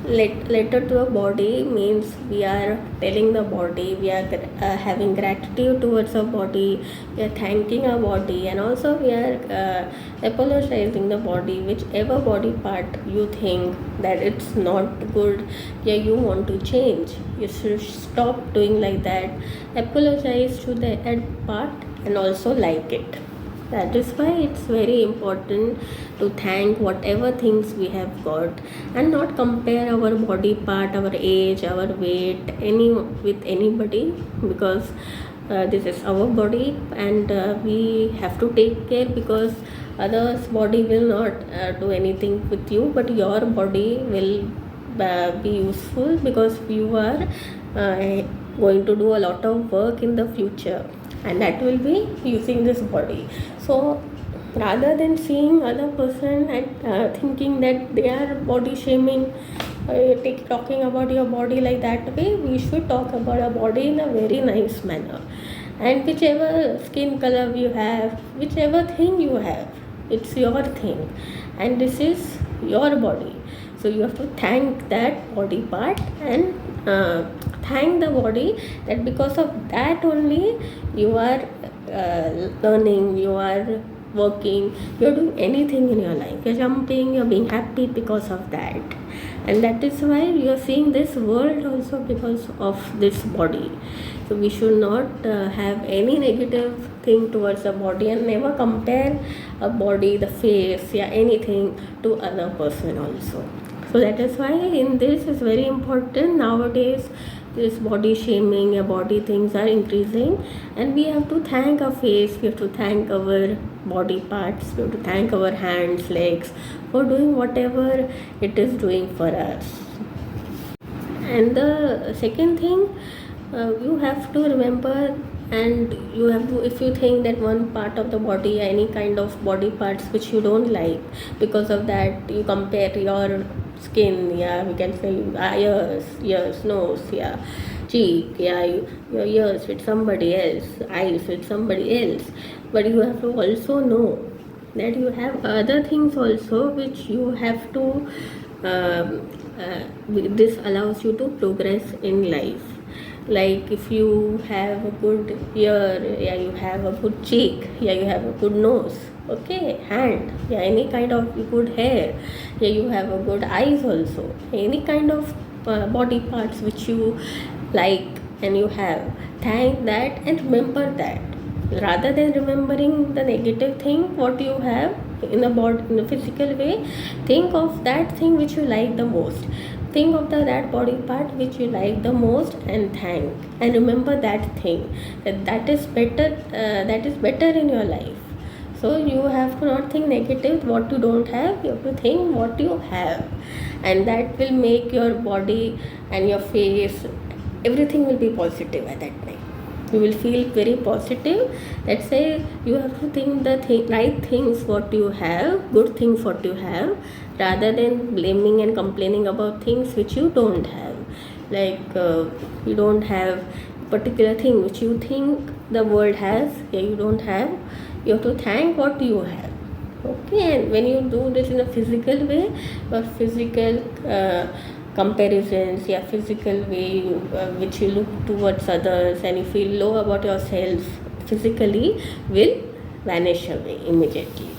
letter to a body means we are telling the body, we are having gratitude towards our body, we are thanking our body, and also we are apologizing the body, whichever body part you think that it's not good, you want to change, you should stop doing like that. Apologize to that part and also like it. That is why it's very important to thank whatever things we have got, and not compare our body part, our age, our weight with anybody, because this is our body, and we have to take care, because others body will not do anything with you, but your body will be useful, because you are going to do a lot of work in the future, and that will be using this body. So rather than seeing other person and thinking that they are body shaming, talking about your body like that way, we should talk about our body in a very nice manner. And whichever skin color you have, whichever thing you have, it's your thing, and this is your body. So you have to thank that body part, and thank the body, that because of that only you are learning, you are working, you're doing anything in your life, you're jumping, you're being happy because of that. And that is why you're seeing this world also because of this body. So we should not have any negative thing towards the body, and never compare a body, the face, yeah, anything to other person also. So that is why in this is very important. Nowadays this body shaming, body things are increasing, and we have to thank our face, we have to thank our body parts, we have to thank our hands, legs, for doing whatever it is doing for us. And the second thing, you have to remember, and you have to, if you think that one part of the body, any kind of body parts which you don't like, because of that you compare your skin, yeah, we can say ears, nose, yeah, cheek, yeah, your ears with somebody else, eyes with somebody else. But you have to also know that you have other things also which you have to this allows you to progress in life. Like if you have a good ear, yeah, you have a good cheek, yeah, you have a good nose, okay, hand, yeah, any kind of good hair, yeah, you have a good eyes also, any kind of body parts which you like and you have, thank that and remember that, rather than remembering the negative thing what you have in the body, in the physical way. Think of that thing which you like the most, think of that body part which you like the most, and thank and remember that thing, that is better in your life. So you have to not think negative what you don't have, you have to think what you have, and that will make your body and your face, everything will be positive at that time. You will feel very positive. Let's say you have to think the right things what you have, good things what you have, rather than blaming and complaining about things which you don't have. Like you don't have particular thing which you think the world has, yeah, you don't have. You have to thank what you have. Okay, and when you do this in a physical way, or physical comparisons, yeah, physical way which you look towards others and you feel low about yourself physically, will vanish away immediately.